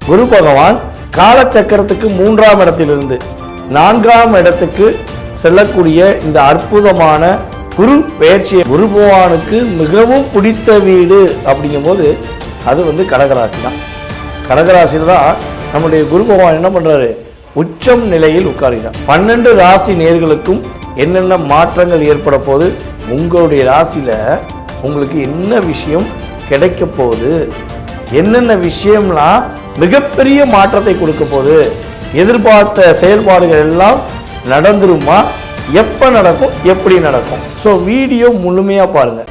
குரு பகவான் காலச்சக்கரத்துக்கு 3ஆம் இடத்திலிருந்து 4ஆம் இடத்துக்கு செல்லக்கூடிய இந்த அற்புதமான குரு பெயர்ச்சி குரு பகவானுக்கு மிகவும் பிடித்த வீடு அப்படிங்கும்போது அது கடகராசி தான். கடகராசியில் தான் நம்முடைய குரு பகவான் என்ன பண்ணுறாரு, உச்சம் நிலையில் உட்காருகிறார். 12 ராசி நேயர்களுக்கும் என்னென்ன மாற்றங்கள் ஏற்பட போகுது, உங்களுடைய ராசியில் உங்களுக்கு என்ன விஷயம் கிடைக்க போகுது, என்னென்ன விஷயம்லாம் மிகப்பெரிய மாற்றத்தை கொடுக்க போகுது, எதிர்பார்த்த செயல்பாடுகள் எல்லாம் நடந்துருமா, எப்போ நடக்கும், எப்படி நடக்கும். ஸோ வீடியோ முழுமையாக பாருங்கள்.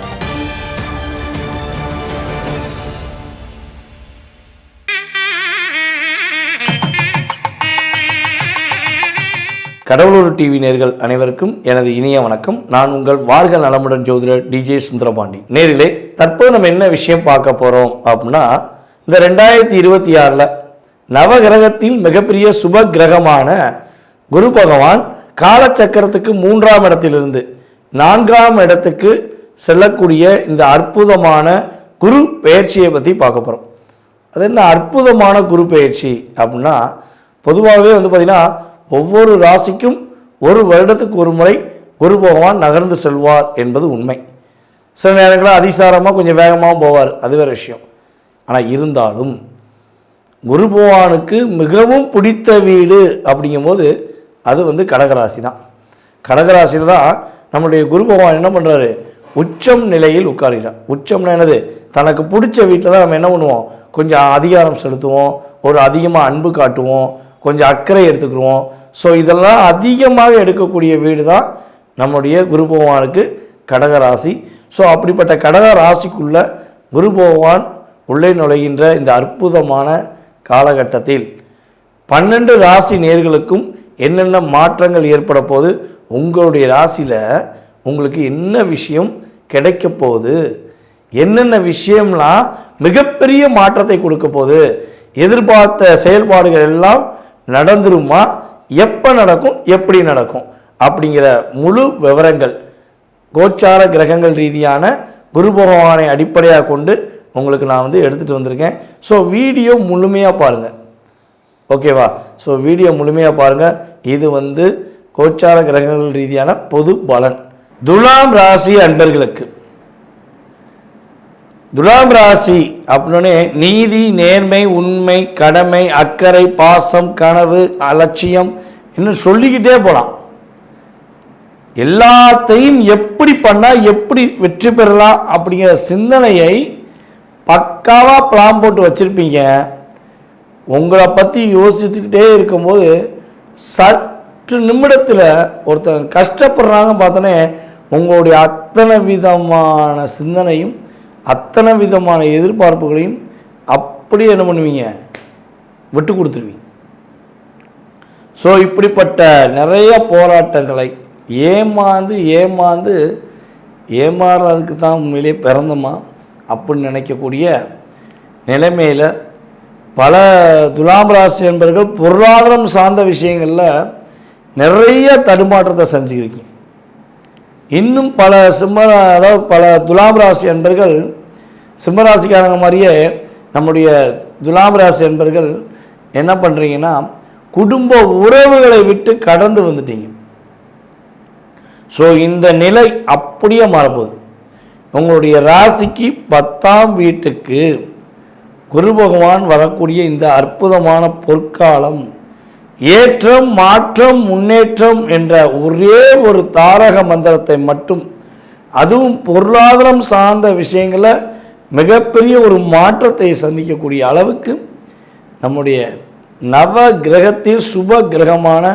கடவுளூர் டிவி நேயர்கள் அனைவருக்கும் எனது இனிய வணக்கம். நான் உங்கள் வாழ்க நலமுடன் ஜோதிடர் டிஜே சுந்தரபாண்டி. நேரிலே தற்போது நம்ம என்ன விஷயம் பார்க்க போகிறோம் அப்படின்னா, இந்த 2026 நவகிரகத்தில் மிகப்பெரிய சுப கிரகமான குரு பகவான் காலச்சக்கரத்துக்கு 3ஆம் இடத்திலிருந்து 4ஆம் இடத்துக்கு செல்லக்கூடிய இந்த அற்புதமான குரு பெயர்ச்சியை பற்றி பார்க்க போகிறோம். அது என்ன அற்புதமான குரு பெயர்ச்சி அப்படின்னா, பொதுவாகவே பார்த்திங்கன்னா ஒவ்வொரு ராசிக்கும் ஒரு வருடத்துக்கு ஒரு முறை குரு பகவான் நகர்ந்து செல்வார் என்பது உண்மை. சில நேரங்களில் அதிசாரமாக கொஞ்சம் வேகமாக போவார், அது வேறு விஷயம். ஆனால் இருந்தாலும் குரு பகவானுக்கு மிகவும் பிடித்த வீடு அப்படிங்கும்போது அது கடகராசி தான். கடகராசியில் தான் நம்முடைய குரு பகவான் என்ன பண்ணுறாரு, உச்சம் நிலையில் உட்காருகிறார். உச்சம்னா என்னது, தனக்கு பிடிச்ச வீட்டில் தான் நம்ம என்ன பண்ணுவோம், கொஞ்சம் அதிகாரம் செலுத்துவோம், ஒரு அதிகமாக அன்பு காட்டுவோம், கொஞ்சம் அக்கறை எடுத்துக்கிடுவோம். ஸோ இதெல்லாம் அதிகமாக எடுக்கக்கூடிய வீடு தான் நம்முடைய குரு பகவானுக்கு கடகராசி. ஸோ அப்படிப்பட்ட கடக ராசிக்குள்ள குரு பகவான் உள்ளே நுழைகின்ற இந்த அற்புதமான காலகட்டத்தில் 12 ராசி நேயர்களுக்கும் என்னென்ன மாற்றங்கள் ஏற்பட போகுது, உங்களுடைய ராசியில் உங்களுக்கு என்ன விஷயம் கிடைக்க போகுது, என்னென்ன விஷயம்லாம் மிகப்பெரிய மாற்றத்தை கொடுக்க போகுது, எதிர்பார்த்த செயல்பாடுகள் எல்லாம் நடந்துருமா, எப்போ நடக்கும், எப்படி நடக்கும் அப்படிங்கிற முழு விவரங்கள் கோச்சார கிரகங்கள் ரீதியான குரு பகவானை அடிப்படையாக கொண்டு உங்களுக்கு நான் எடுத்துகிட்டு வந்திருக்கேன். ஸோ வீடியோ முழுமையாக பாருங்கள், ஓகேவா? ஸோ வீடியோ முழுமையாக பாருங்கள். இது கோச்சார கிரகங்கள் ரீதியான பொது பலன். துலாம் ராசி அன்பர்களுக்கு, துலாம் ராசி அப்படின்னே நீதி, நேர்மை, உண்மை, கடமை, அக்கறை, பாசம், கனவு, அலட்சியம் இன்னும் சொல்லிக்கிட்டே போகலாம். எல்லாத்தையும் எப்படி பண்ணால் எப்படி வெற்றி பெறலாம் அப்படிங்கிற சிந்தனையை பக்காவாக பிளான் போட்டு வச்சுருப்பீங்க. உங்களை பற்றி யோசித்துக்கிட்டே இருக்கும்போது சற்று நிமிடத்தில் ஒருத்தர் கஷ்டப்படுறாங்க பார்த்தோன்னே உங்களுடைய அத்தனை விதமான சிந்தனையும் அத்தனை விதமான எதிர்பார்ப்புகளையும் அப்படியே என்ன பண்ணுவீங்க, விட்டு கொடுத்துருவீங்க. ஸோ இப்படிப்பட்ட நிறைய போராட்டங்களை ஏமாறுறதுக்கு தான் உண்மையிலே பிறந்தோமா அப்படின்னு நினைக்கக்கூடிய நிலைமையில் பல துலாம் ராசி என்பவர்கள் பொருளாதாரம் சார்ந்த விஷயங்களில் நிறைய தடுமாற்றத்தை செஞ்சுக்கிறீங்க. இன்னும் பல பல துலாம் ராசி அன்பர்கள் சிம்மராசிக்காரங்க மாதிரியே நம்முடைய துலாம் ராசி அன்பர்கள் என்ன பண்ணுறீங்கன்னா, குடும்ப உறவுகளை விட்டு கடந்து வந்துட்டீங்க. ஸோ இந்த நிலை அப்படியே மாறப்போகுது. உங்களுடைய ராசிக்கு 10ஆம் வீட்டுக்கு குரு பகவான் வரக்கூடிய இந்த அற்புதமான பொற்காலம் ஏற்றம், மாற்றம், முன்னேற்றம் என்ற ஒரே ஒரு தாரக மந்திரத்தை மட்டும், அதுவும் பொருளாதாரம் சார்ந்த விஷயங்களில் மிகப்பெரிய ஒரு மாற்றத்தை சந்திக்கக்கூடிய அளவுக்கு நம்முடைய நவ கிரகத்தில் சுப கிரகமான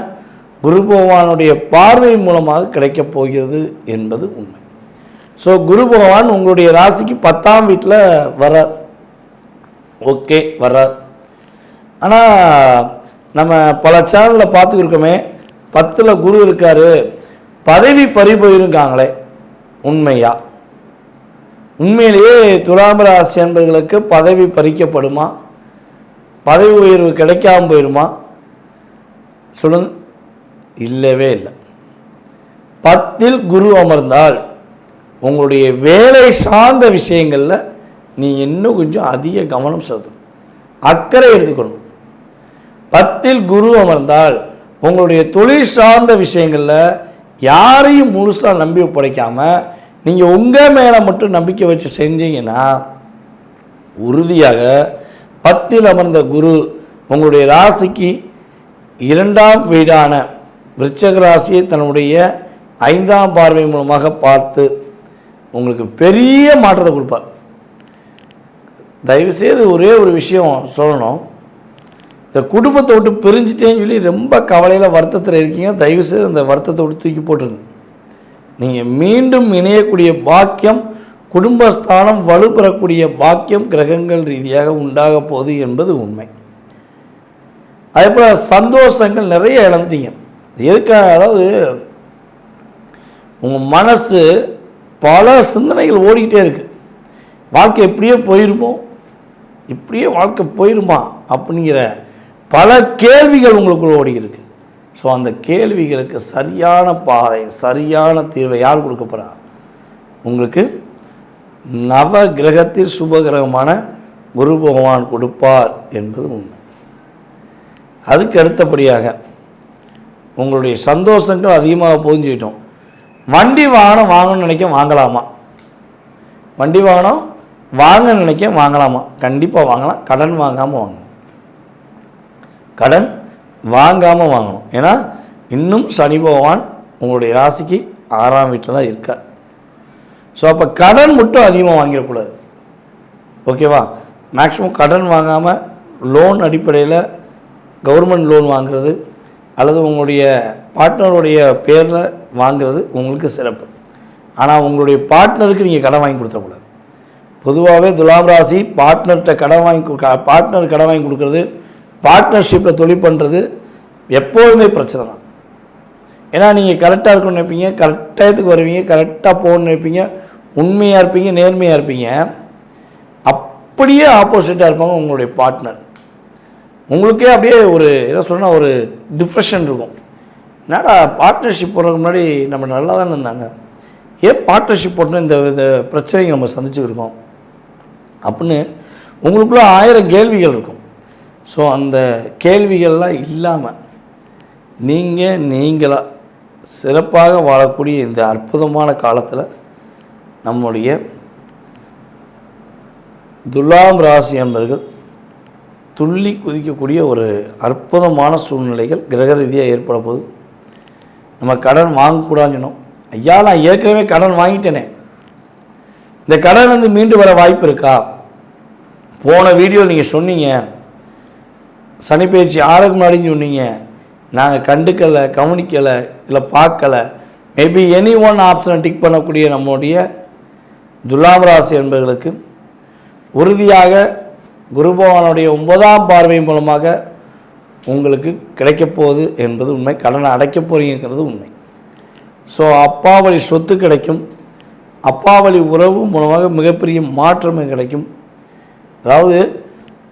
குரு பகவானுடைய பார்வை மூலமாக கிடைக்கப் போகிறது என்பது உண்மை. ஸோ குரு பகவான் உங்களுடைய ராசிக்கு 10ஆம் வீட்டில் வர்றார். ஓகே, வர்றார். ஆனால் நம்ம பல சேனலில் பார்த்துருக்கோமே, 10ல் குரு இருக்கார், பதவி பறி போயிருக்காங்களே, உண்மையா? உண்மையிலேயே துலாம் ராசி என்பவர்களுக்கு பதவி பறிக்கப்படுமா, பதவி உயர்வு கிடைக்காம போயிடுமா சொல்லுங்கள்? இல்லவே இல்லை. 10ல் குரு அமர்ந்தால் உங்களுடைய வேலை சார்ந்த விஷயங்களில் நீ இன்னும் கொஞ்சம் அதிக கவனம் செலுத்தணும், அக்கறை எடுத்துக்கணும். 10ல் குரு அமர்ந்தால் உங்களுடைய தொழில் சார்ந்த விஷயங்களில் யாரையும் முழுசாக நம்பி ஒப்படைக்காமல் நீங்கள் உங்கள் மேலே மட்டும் நம்பிக்கை வச்சு செஞ்சீங்கன்னா உறுதியாக 10ல் அமர்ந்த குரு உங்களுடைய ராசிக்கு 2ஆம் வீடான விருச்சிக ராசியை தன்னுடைய 5ஆம் பார்வை மூலமாக பார்த்து உங்களுக்கு பெரிய மாற்றத்தை கொடுப்பார். தயவுசெய்து ஒரே ஒரு விஷயம் சொல்லணும், இந்த குடும்பத்தை விட்டு பிரிஞ்சிட்டேன்னு சொல்லி ரொம்ப கவலையில் வருத்தத்தில் இருக்கீங்க. தயவுசெய்து அந்த வருத்தத்தை விட்டு தூக்கி போட்டுருங்க. நீங்கள் மீண்டும் இணையக்கூடிய பாக்கியம், குடும்பஸ்தானம் வலுப்பெறக்கூடிய பாக்கியம் கிரகங்கள் ரீதியாக உண்டாக போகுது என்பது உண்மை. அதே போல் சந்தோஷங்கள் நிறைய இழந்துட்டீங்க. எதுக்காக? அதாவது உங்கள் மனசு பல சிந்தனைகள் ஓடிக்கிட்டே இருக்குது. வாழ்க்கை எப்படியே போயிருமோ, இப்படியே வாழ்க்கை போயிருமா அப்படிங்கிற பல கேள்விகள் உங்களுக்குள்ள ஓடிக்கிருக்கு. ஸோ அந்த கேள்விகளுக்கு சரியான பாதை, சரியான தீர்வை யார் கொடுக்க போகிறா? உங்களுக்கு நவ கிரகத்தில் சுபகிரகமான குரு பகவான் கொடுப்பார் என்பது உண்மை. அதுக்கு அடுத்தபடியாக உங்களுடைய சந்தோஷங்கள் அதிகமாக புரிஞ்சுக்கிட்டோம். வண்டி வாகனம் வாங்கணும்னு நினைக்க வாங்கலாமா? வண்டி வாகனம் வாங்க நினைக்க வாங்கலாமா? கண்டிப்பாக வாங்கலாம். கடன் வாங்காமல் வாங்கணும். கடன் வாங்காமல் வாங்கணும். ஏன்னா இன்னும் சனி பகவான் உங்களுடைய ராசிக்கு 6ஆம் வீட்டில் தான் இருக்கார். ஸோ அப்போ கடன் மட்டும் அதிகமாக வாங்கிடக்கூடாது. ஓகேவா? மேக்ஸிமம் கடன் வாங்காமல் லோன் அடிப்படையில் கவர்மெண்ட் லோன் வாங்குறது அல்லது உங்களுடைய பார்ட்னருடைய பேரில் வாங்குறது உங்களுக்கு சிறப்பு. ஆனால் உங்களுடைய பார்ட்னருக்கு நீங்கள் கடன் வாங்கி கொடுத்துடக்கூடாது. பொதுவாகவே துலாம் ராசி பார்ட்னர்கிட்ட கடன் வாங்கி கொடுக்குறது, பார்ட்னர்ஷிப்பில் தொழில் பண்ணுறது எப்போதுமே பிரச்சனை தான். ஏன்னா நீங்கள் கரெக்டாக இருக்கணும்னு நினைப்பீங்க, கரெக்டாக வருவீங்க, கரெக்டாக போகணும்னு நினைப்பீங்க, உண்மையாக இருப்பீங்க, நேர்மையாக இருப்பீங்க. அப்படியே ஆப்போசிட்டாக இருப்பாங்க உங்களுடைய பார்ட்னர். உங்களுக்கே அப்படியே ஒரு என்ன சொன்னால் ஒரு டிப்ரெஷன் இருக்கும். என்னடா பார்ட்னர்ஷிப் போடுறதுக்கு முன்னாடி நம்ம நல்லா தானே இருந்தாங்க, ஏன் பார்ட்னர்ஷிப் போட்டோன்னா இந்த பிரச்சனையை நம்ம சந்திச்சுருக்கோம் அப்படின்னு உங்களுக்குள்ள 1000 கேள்விகள் இருக்கும். ஸோ அந்த கேள்விகள்லாம் இல்லாமல் நீங்களாக சிறப்பாக வாழக்கூடிய இந்த அற்புதமான காலத்தில் நம்முடைய துலாம் ராசி என்பர்கள் துள்ளி குதிக்கக்கூடிய ஒரு அற்புதமான சூழ்நிலைகள் கிரக ரீதியாக ஏற்பட போது. நம்ம கடன் வாங்கக்கூடாதுன்னு சொன்னோம். ஐயா நான் ஏற்கனவே கடன் வாங்கிட்டேனே, இந்த கடன் வந்து மீண்டு வர வாய்ப்பு இருக்கா? போன வீடியோவில் நீங்கள் சொன்னீங்க, சனி பயிற்சி 6க்கு முன்னாடின்னு சொன்னீங்க, நாங்கள் கண்டுக்கலை, கவனிக்கலை, இல்லை பார்க்கலை. மேபி எனி ஒன் ஆப்ஷனை டிக் பண்ணக்கூடிய நம்முடைய துலாம் ராசி என்பவர்களுக்கு உறுதியாக குரு பகவானுடைய 9ஆம் பார்வை மூலமாக உங்களுக்கு கிடைக்கப் போகுது என்பது உண்மை. கடனை அடைக்கப் போகிறீங்கிறது உண்மை. ஸோ அப்பாவளி சொத்து கிடைக்கும், அப்பாவளி உறவு மூலமாக மிகப்பெரிய மாற்றமே கிடைக்கும். அதாவது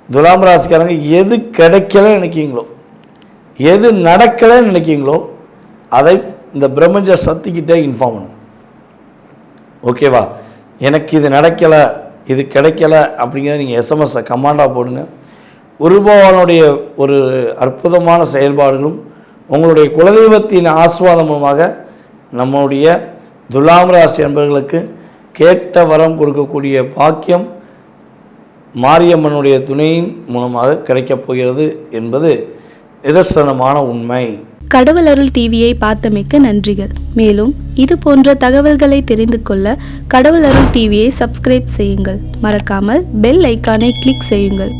துலாம் ராசிக்காரங்க எது கிடைக்கலன்னு நினைக்கிங்களோ, எது நடக்கலைன்னு நினைக்கிங்களோ அதை இந்த பிரம்மஞ்ச சக்திக்கிட்டே இன்ஃபார்ம் பண்ணுங்க. ஓகேவா? எனக்கு இது நடக்கலை, இது கிடைக்கல அப்படிங்கிறத நீங்கள் எஸ்எம்எஸ்ஸை கமாண்டாக போடுங்க. குரு பகவானுடைய ஒரு அற்புதமான செயல்பாடுகளும் உங்களுடைய குலதெய்வத்தின் ஆசீர்வாதம் மூலமாக நம்முடைய துலாம் ராசி என்பவர்களுக்கு கேட்ட வரம் கொடுக்கக்கூடிய பாக்கியம் மாரியம்மனுடைய துணையின் மூலமாக கிடைக்கப் போகிறது என்பது நிதர்சனமான உண்மை. கடவுள் அருள் டிவியை பார்த்தமைக்கு நன்றிகள். மேலும் இது போன்ற தகவல்களை தெரிந்து கொள்ள கடவுள் அருள் டிவியை சப்ஸ்கிரைப் செய்யுங்கள். மறக்காமல் பெல் ஐக்கானை கிளிக் செய்யுங்கள்.